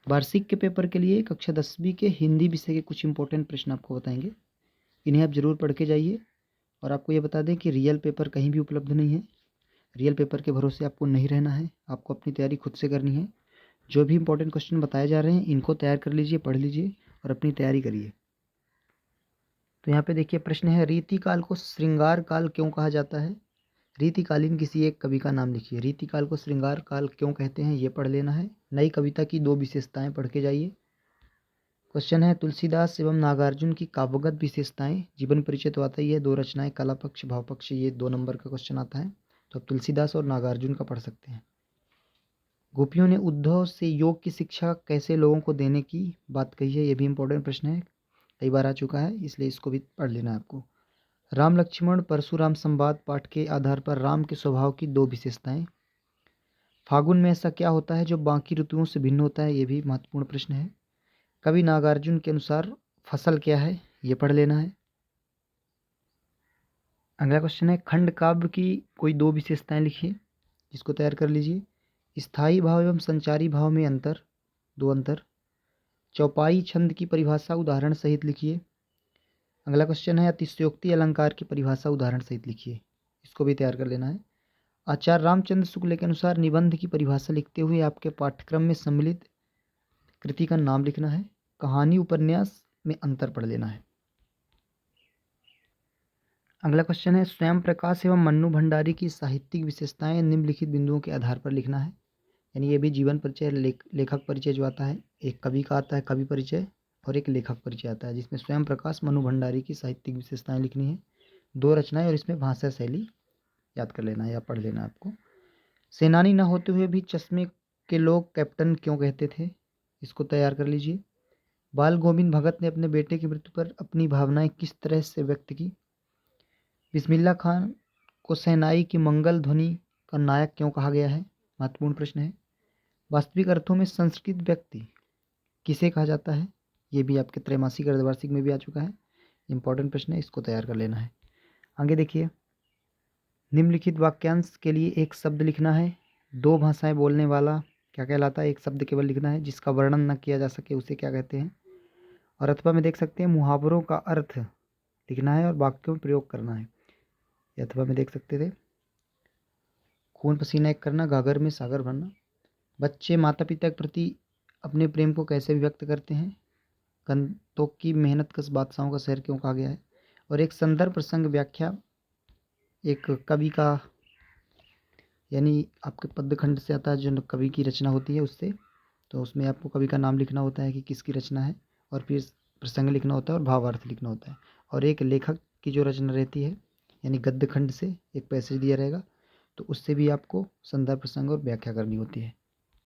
वार्षिक के पेपर के लिए कक्षा 10वीं के हिंदी विषय के कुछ इंपॉर्टेंट प्रश्न आपको बताएंगे, इन्हें आप ज़रूर पढ़ के जाइए। और आपको ये बता दें कि रियल पेपर कहीं भी उपलब्ध नहीं है, रियल पेपर के भरोसे आपको नहीं रहना है, आपको अपनी तैयारी खुद से करनी है। जो भी इंपॉर्टेंट क्वेश्चन बताए जा रहे हैं इनको तैयार कर लीजिए, पढ़ लीजिए और अपनी तैयारी करिए। तो यहाँ पे देखिए प्रश्न है, रीतिकाल को श्रृंगार काल क्यों कहा जाता है? रीतिकालीन किसी एक कवि का नाम लिखिए। रीतिकाल को श्रृंगार काल क्यों कहते हैं ये पढ़ लेना है। नई कविता की 2 विशेषताएं पढ़ के जाइए। क्वेश्चन है, तुलसीदास एवं नागार्जुन की काव्यगत विशेषताएं। जीवन परिचय तो आता ही है, 2 रचनाएं कला पक्ष भाव पक्ष, ये 2 नंबर का क्वेश्चन आता है, तो आप तुलसीदास और नागार्जुन का पढ़ सकते हैं। गोपियों ने उद्धव से योग की शिक्षा कैसे लोगों को देने की बात कही है, ये भी इंपॉर्टेंट प्रश्न है, कई बार आ चुका है, इसलिए इसको भी पढ़ लेना है आपको। राम लक्ष्मण परशुराम संवाद पाठ के आधार पर राम के स्वभाव की 2 विशेषताएं। फागुन में ऐसा क्या होता है जो बाकी ऋतुओं से भिन्न होता है, ये भी महत्वपूर्ण प्रश्न है। कवि नागार्जुन के अनुसार फसल क्या है, ये पढ़ लेना है। अगला क्वेश्चन है, खंड काव्य की कोई 2 विशेषताएं लिखिए, जिसको तैयार कर लीजिए। स्थायी भाव एवं संचारी भाव में अंतर, 2 अंतर। चौपाई छंद की परिभाषा उदाहरण सहित लिखिए। अगला क्वेश्चन है, अतिशयोक्ति अलंकार की परिभाषा उदाहरण सहित लिखिए, इसको भी तैयार कर लेना है। आचार्य रामचंद्र शुक्ल के अनुसार निबंध की परिभाषा लिखते हुए आपके पाठ्यक्रम में सम्मिलित कृति का नाम लिखना है। कहानी उपन्यास में अंतर पढ़ लेना है। अगला क्वेश्चन है, स्वयं प्रकाश एवं मन्नू भंडारी की साहित्यिक विशेषताएं निम्नलिखित बिंदुओं के आधार पर लिखना है। यानी ये भी जीवन परिचय लेखक परिचय जो आता है, एक कवि का आता है कवि परिचय और एक लेखक परिचय आता है, जिसमें स्वयं प्रकाश मन्नू भंडारी की साहित्यिक विशेषताएं लिखनी है, 2 रचनाएं और इसमें भाषा शैली याद कर लेना है या पढ़ लेना आपको। सेनानी न होते हुए भी चश्मे के लोग कैप्टन क्यों कहते थे, इसको तैयार कर लीजिए। बाल गोविंद भगत ने अपने बेटे की मृत्यु पर अपनी भावनाएं किस तरह से व्यक्त की। बिस्मिल्लाह खान को शहनाई की मंगल ध्वनि का नायक क्यों कहा गया है, महत्वपूर्ण प्रश्न है। वास्तविक अर्थों में संस्कृत व्यक्ति किसे कहा जाता है, ये भी आपके त्रैमासिक अर्धवार्षिक में भी आ चुका है, इंपॉर्टेंट प्रश्न है, इसको तैयार कर लेना है। आगे देखिए, निम्नलिखित वाक्यांश के लिए एक शब्द लिखना है। 2 भाषाएं बोलने वाला क्या कहलाता है, एक शब्द केवल लिखना है। जिसका वर्णन न किया जा सके उसे क्या कहते हैं। और अथवा में देख सकते हैं मुहावरों का अर्थ लिखना है और वाक्यों में प्रयोग करना है। अथवा में देख सकते थे, खून पसीना एक करना, गागर में सागर भरना। बच्चे माता पिता के प्रति अपने प्रेम को कैसे व्यक्त करते हैं। गंतोक की मेहनत कश बादशाहों का शहर क्यों कहा गया है। और एक संदर्भ प्रसंग व्याख्या, एक कवि का यानी आपके पद्य खंड से आता है, जो कवि की रचना होती है उससे, तो उसमें आपको कवि का नाम लिखना होता है कि किसकी रचना है, और फिर प्रसंग लिखना होता है और भावार्थ लिखना होता है। और एक लेखक की जो रचना रहती है, यानी गद्य खंड से एक पैसेज दिया रहेगा, तो उससे भी आपको संदर्भ प्रसंग और व्याख्या करनी होती है।